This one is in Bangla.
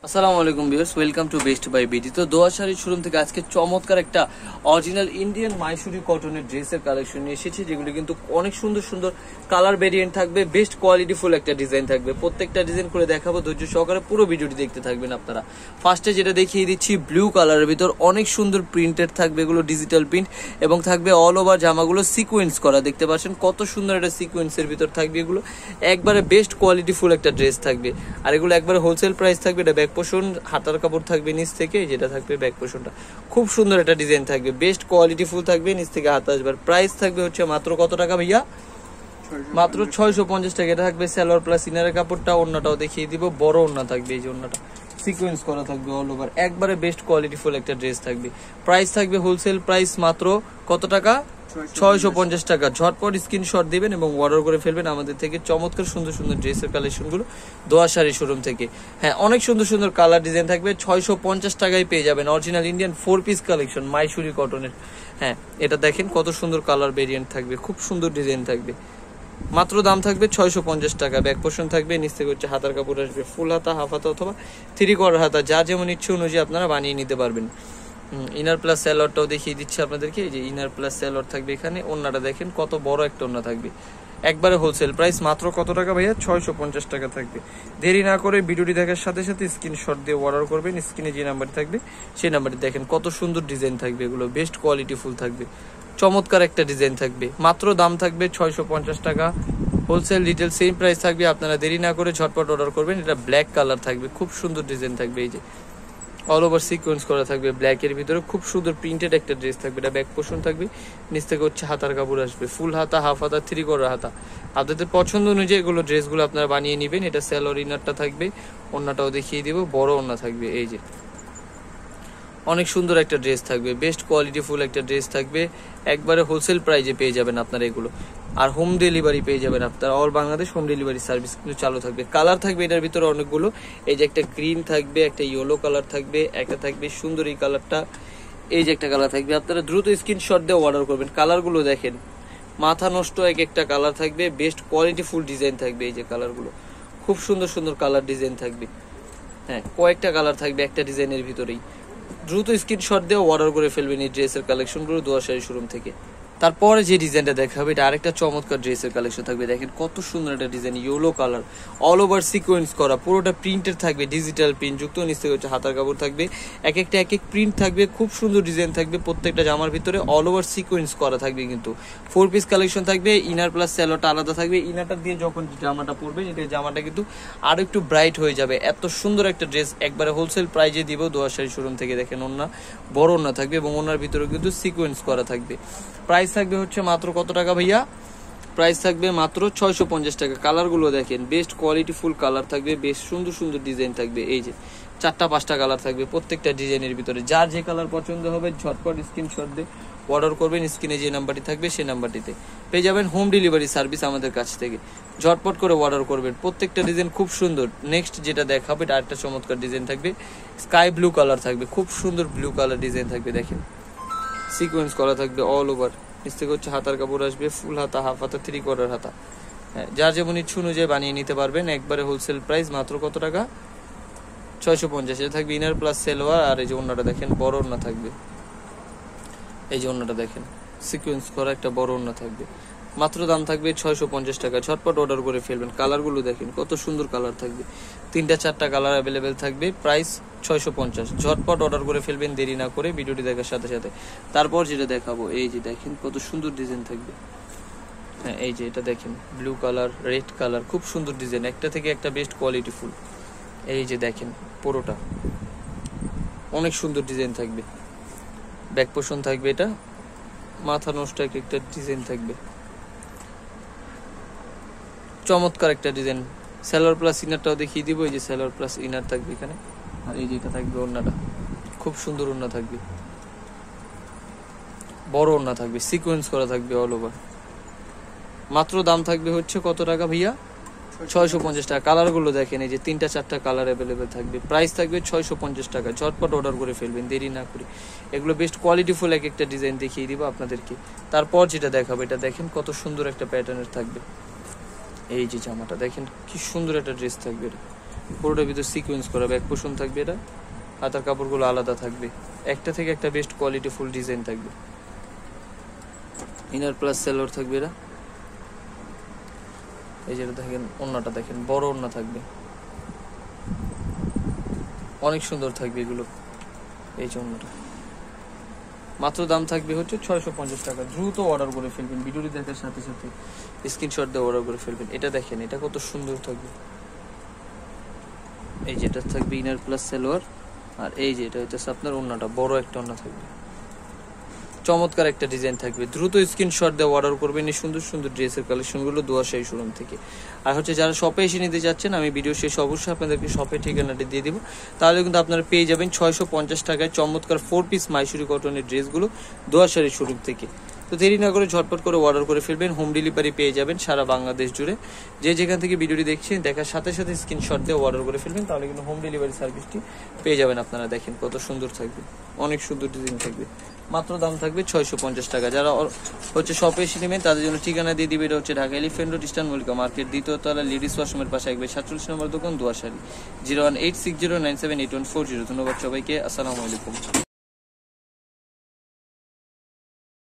আসসালামু আলাইকুম viewers, welcome to Best Buy BD. তো দোয়া শাড়ির শোরুম থেকে আজকে চমৎকার একটা অরিজিনাল ইন্ডিয়ান মাইসুরি কটনের ড্রেসের কালেকশন নিয়ে এসেছি, যেগুলো কিন্তু অনেক সুন্দর সুন্দর কালার ভেরিয়েন্ট থাকবে, বেস্ট কোয়ালিটি ফুল একটা ডিজাইন থাকবে। প্রত্যেকটা ডিজাইন করে দেখাবো, ধৈর্য সহকারে পুরো ভিডিওটি দেখতে থাকবেন আপনারা। ফার্স্টে যেটা দেখিয়ে দিচ্ছি ব্লু কালারের ভিতর অনেক সুন্দর প্রিন্টেড থাকবে, এগুলো ডিজিটাল প্রিন্ট এবং থাকবে অল ওভার জামাগুলো সিকোয়েন্স করা। দেখতে পাচ্ছেন কত সুন্দর একটা সিকোয়েন্সের ভিতর থাকবে, এগুলো একবারে বেস্ট কোয়ালিটি ফুল একটা ড্রেস থাকবে। আর এগুলো একবারে হোলসেল প্রাইস থাকবে। এটা ব্যাক পোর্শন হাতার কাপড় থাকবে নিচ থেকে, যেটা থাকবে ব্যাক পোর্শনটা খুব সুন্দর একটা ডিজাইন থাকবে, বেস্ট কোয়ালিটি ফুল থাকবে, নিচ থেকে হাতা আসবে। প্রাইস থাকবে হচ্ছে মাত্র কত টাকা ভাইয়া? মাত্র 650 টাকা। এটা থাকবে সালোয়ার প্লাস ইনারের কাপড়টা। ওন্নাটাও দেখিয়ে দিব, বড় ওন্না থাকবে, এই যে ওন্নাটা সিকোয়েন্স করা থাকবে অল ওভার, একবারে বেস্ট কোয়ালিটি ফুল একটা ড্রেস থাকবে। প্রাইস থাকবে হোলসেল প্রাইস মাত্র কত টাকা? 650 টাকা। ঝটপট স্ক্রিনশট দিবেন এবং অর্ডার করে ফেলবেন আমাদের থেকে চমৎকার সুন্দর সুন্দর ড্রেসের কালেকশনগুলো দোয়া শাড়ি শোরুম থেকে। হ্যাঁ, অনেক সুন্দর সুন্দর কালার ডিজাইন থাকবে, 650 টাকায় পেয়ে যাবেন original Indian 4 piece collection Mysuri কটনের। হ্যাঁ, এটা দেখেন কত সুন্দর কালার ভেরিয়েন্ট থাকবে, খুব সুন্দর ডিজাইন থাকবে। মাত্র দাম থাকবে 650 টাকা। ব্যাক পোর্শন থাকবে, নিচ থেকে হচ্ছে হাতার কাপড় আসবে, ফুল হাতা, হাফ হাতা অথবা 3/4 হাতা, যা যেমন ইচ্ছে অনুযায়ী আপনারা বানিয়ে নিতে পারবেন। ইনার প্লাস স্যালোয়ারটাও দেখিয়ে দিচ্ছি আপনাদেরকে, এই যে ইনার প্লাস স্যালোয়ার থাকবে এখানে। ওন্নাটা দেখেন কত বড় একটা ওন্না থাকবে, একবারে হোলসেল প্রাইস মাত্র কত টাকা ভাইয়া? 650 টাকা থাকবে। দেরি না করে ভিডিওটি দেখার সাথে সাথে স্ক্রিনশট দিয়ে অর্ডার করবেন। স্ক্রিনে যে নাম্বারটি থাকবে সেই নাম্বারটি দেখেন কত সুন্দর ডিজাইন থাকবে, এগুলো বেস্ট কোয়ালিটি ফুল থাকবে, চমৎকার একটা ডিজাইন থাকবে। মাত্র দাম থাকবে 650 টাকা। হোলসেল রিটেল সেম প্রাইস থাকবে, আপনারা দেরি না করে ঝটপট অর্ডার করবেন। এটা ব্ল্যাক কালার থাকবে, খুব সুন্দর ডিজাইন থাকবে, এই যে অল ওভার সিকোয়েন্স করা থাকবে ব্ল্যাকের ভিতরে, খুব সুন্দর প্রিন্টেড একটা ড্রেস থাকবে। এটা ব্যাক পোর্শন থাকবে, নিচ থেকে হচ্ছে হাতার কাপড় আসবে, ফুল হাতা, হাফ হাতা, 3/4 হাতা। আপনাদের পছন্দ অনুযায়ী এগুলো ড্রেসগুলো আপনারা বানিয়ে নেবেন। এটা স্যালোয়ার ইনারটা থাকবে, ওন্নাটাও দেখিয়ে দিব, বড় ওন্না থাকবে, এই যে অনেক সুন্দর একটা ড্রেস থাকবে, বেস্ট কোয়ালিটি ফুল একটা ড্রেস থাকবে, একবারে হোলসেল প্রাইজে পেয়ে যাবেন আপনারা এগুলো। আর হোম ডেলিভারি পেয়ে যাবেন আপনারা, all Bangladesh home delivery service কিন্তু চালু থাকবে। কালার থাকবে এটার ভিতরে অনেকগুলো, এই যে একটা গ্রিন থাকবে, একটা ইয়েলো কালার থাকবে, একটা থাকবে সুন্দর এই কালারটা, এই যে একটা কালার থাকবে। আপনারা দ্রুত স্ক্রিনশট দিয়ে অর্ডার করবেন। কালারগুলো দেখেন মাথা নষ্ট এক একটা কালার থাকবে, বেস্ট কোয়ালিটি ফুল ডিজাইন থাকবে, এই যে কালারগুলো খুব সুন্দর সুন্দর কালার ডিজাইন থাকবে। হ্যাঁ, কয়েকটা কালার থাকবে একটা ডিজাইনের ভিতরেই। দ্রুত স্ক্রিনশট দিয়ে অর্ডার করে ফেলবেন এই ড্রেসের কালেকশনগুলো দোয়া শাড়ি শোরুম থেকে। তারপরে যে ডিজাইনটা দেখাবে এটা আরেকটা চমৎকার ড্রেসের কালেকশন থাকবে। দেখেন কত সুন্দর একটা design, yellow colour, all over sequence করা, পুরোটা প্রিন্টের থাকবে, ডিজিটাল প্রিন্ট যুক্ত। নিচ থেকে হচ্ছে হাতার কাপড় থাকবে, এক একটা এক এক প্রিন্ট থাকবে, খুব সুন্দর ডিজাইন থাকবে। প্রত্যেকটা জামার ভিতরে অল ওভার সিকোয়েন্স করা থাকবে, কিন্তু 4 পিস কালেকশন থাকবে। ইনার প্লাস স্যালোটা আলাদা থাকবে। ইনারটা দিয়ে যখন জামাটা পরবেন, এটা জামাটা কিন্তু আরো একটু ব্রাইট হয়ে যাবে। এত সুন্দর একটা ড্রেস একবারে হোলসেল প্রাইজে দিব দোয়া শাড়ি শোরুম থেকে। দেখেন ওন্না বড় ওন্না থাকবে এবং ওনার ভিতরে কিন্তু সিকোয়েন্স করা থাকবে। প্রাইস থাকবে হচ্ছে মাত্র কত টাকা ভাইয়া? প্রাইস থাকবে মাত্র 650 টাকা। কালারগুলো দেখেন বেস্ট কোয়ালিটি ফুল কালার থাকবে, বেশ সুন্দর সুন্দর ডিজাইন থাকবে, এই যে 4টা 5টা কালার থাকবে প্রত্যেকটা ডিজাইনের ভিতরে। যার যে কালার পছন্দ হবে ঝটপট স্ক্রিনশট দিয়ে অর্ডার করবেন। স্ক্রিনে যে নাম্বারটি থাকবে সেই নাম্বারটিতে পেয়ে যাবেন হোম ডেলিভারি সার্ভিস আমাদের কাছ থেকে। ঝটপট করে অর্ডার করবেন, প্রত্যেকটা ডিজাইন খুব সুন্দর। নেক্সট যেটা দেখাবে এটা আরেকটা চমৎকার ডিজাইন থাকবে, স্কাই ব্লু কালার থাকবে, খুব সুন্দর ব্লু কালার ডিজাইন থাকবে। দেখেন সিকোয়েন্স করা থাকবে অল ওভার, নিচ থেকে হচ্ছে হাতার কাপড় আসবে, ফুল হাতা, হাফ হাতা, 3/4 হাতা। হ্যাঁ, যার যেমন ইচ্ছু অনুযায়ী বানিয়ে নিতে পারবেন। একবারে হোলসেল প্রাইস মাত্র কত টাকা? 650। এটা থাকবে ইনার প্লাস সেলোয়ার। আর এই যে ওন্নাটা দেখেন বড় ওন্না থাকবে, এই যে ওন্নাটা দেখেন সিকোয়েন্স করা একটা বড় ওন্না থাকবে। মাত্র দাম থাকবে 650 টাকা। ঝটপট অর্ডার করে ফেলবেন। কালারগুলো দেখেন কত সুন্দর কালার থাকবে, 3টা 4টা কালার অ্যাভেলেবেল থাকবে। প্রাইস 650। ঝটপট অর্ডার করে ফেলবেন দেরি না করে ভিডিওটি দেখার সাথে সাথে। তারপর যেটা দেখাবো, এই যে দেখেন কত সুন্দর ডিজাইন থাকবে। হ্যাঁ, এই যে এটা দেখেন ব্লু কালার, রেড কালার, খুব সুন্দর ডিজাইন, একটা থেকে একটা বেস্ট কোয়ালিটি ফুল। এই যে দেখেন পুরোটা অনেক সুন্দর ডিজাইন থাকবে। ব্যাক পোর্শন থাকবে, এটা মাথা নষ্ট এক একটা ডিজাইন থাকবে, চমৎকার একটা ডিজাইন। স্যালোয়ার প্লাস ইনারটাও দেখিয়ে দিব, এই যে স্যালোয়ার প্লাস ইনার থাকবে এখানে। আর এই যেটা থাকবে ওন্নাটা, খুব সুন্দর ওন্না থাকবে, বড় ওন্না থাকবে, সিকোয়েন্স করা থাকবে অল ওভার। মাত্র দাম থাকবে হচ্ছে কত টাকা ভাইয়া? 650 টাকা। কালারগুলো দেখেন, এই যে 3টা 4টা কালার অ্যাভেলেবেল থাকবে। প্রাইস থাকবে 650 টাকা। ঝটপট অর্ডার করে ফেলবেন দেরি না করে। এগুলো বেস্ট কোয়ালিটি ফুল এক একটা ডিজাইন দেখিয়ে দিব আপনাদেরকে। তারপর যেটা দেখাবো এটা দেখেন কত সুন্দর একটা প্যাটার্নের থাকবে। এই যে জামাটা দেখেন কি সুন্দর একটা ড্রেস থাকবে, এটা পুরোটার ভিতর সিকোয়েন্স করা, ব্যাক পোর্শন থাকবে, এটা হাতার কাপড়গুলো আলাদা থাকবে, একটা থেকে একটা বেস্ট কোয়ালিটি ফুল ডিজাইন থাকবে। ইনার প্লাস সেলোর থাকবে এটা। এই যেটা দেখেন ওড়নাটা দেখেন, বড় ওড়না থাকবে, অনেক সুন্দর থাকবে এগুলো। এই যে ওড়নাটা মাত্র দাম থাকবে হচ্ছে 650 টাকা। দ্রুত অর্ডার করে ফেলবেন, ভিডিওটি দেখার সাথে সাথে স্ক্রিনশট দিয়ে অর্ডার করে ফেলবেন। এটা দেখেন, এটা কত সুন্দর থাকবে। এই যেটা থাকবে ইনার প্লাস সালোয়ার, আর এই যে এটা হচ্ছে আপনার ওড়নাটা, বড় একটা ওড়না থাকবে, চমৎকার একটা ডিজাইন থাকবে। দ্রুত স্ক্রিনশট দিয়ে অর্ডার করবেন এই সুন্দর সুন্দর ড্রেসের কালেকশনগুলো দোয়াশাহী শোরুম থেকে। আর হচ্ছে যারা শপে এসে নিতে যাচ্ছেন, আমি ভিডিও শেষে অবশ্যই আপনাদেরকে শপের ঠিকানাটি দিয়ে দিব, তাহলে কিন্তু আপনারা পেয়ে যাবেন 650 টাকায় চমৎকার 4 পিস মাইসুরি কটনের ড্রেসগুলো দোয়াশাহী শোরুম থেকে। তো দেরি না করে ঝটপট করে অর্ডার করে ফেলবেন, হোম ডেলিভারি পেয়ে যাবেন সারা বাংলাদেশ জুড়ে। যে যেখান থেকে ভিডিওটি দেখছেন দেখার সাথে সাথে স্ক্রিনশট দিয়ে অর্ডার করে ফেলবেন, তাহলে কিন্তু হোম ডেলিভারি সার্ভিসটি পেয়ে যাবেন আপনারা। দেখেন কত সুন্দর থাকবে, অনেক সুন্দর ডিজাইন থাকবে, মাত্র দাম থাকবে 650 টাকা। যারা হচ্ছে শপে এসে নেবেন তাদের জন্য ঠিকানা দিয়ে দিবে, এটা হচ্ছে Dhaka elephant road, eastern Mallika market, দ্বিতীয় তলা, লেডিস ওয়াশরুমের পাশে 47 নম্বর দোকান, দোয়াশালী। 01860978140। ধন্যবাদ সবাইকে, আসসালামু আলাইকুম।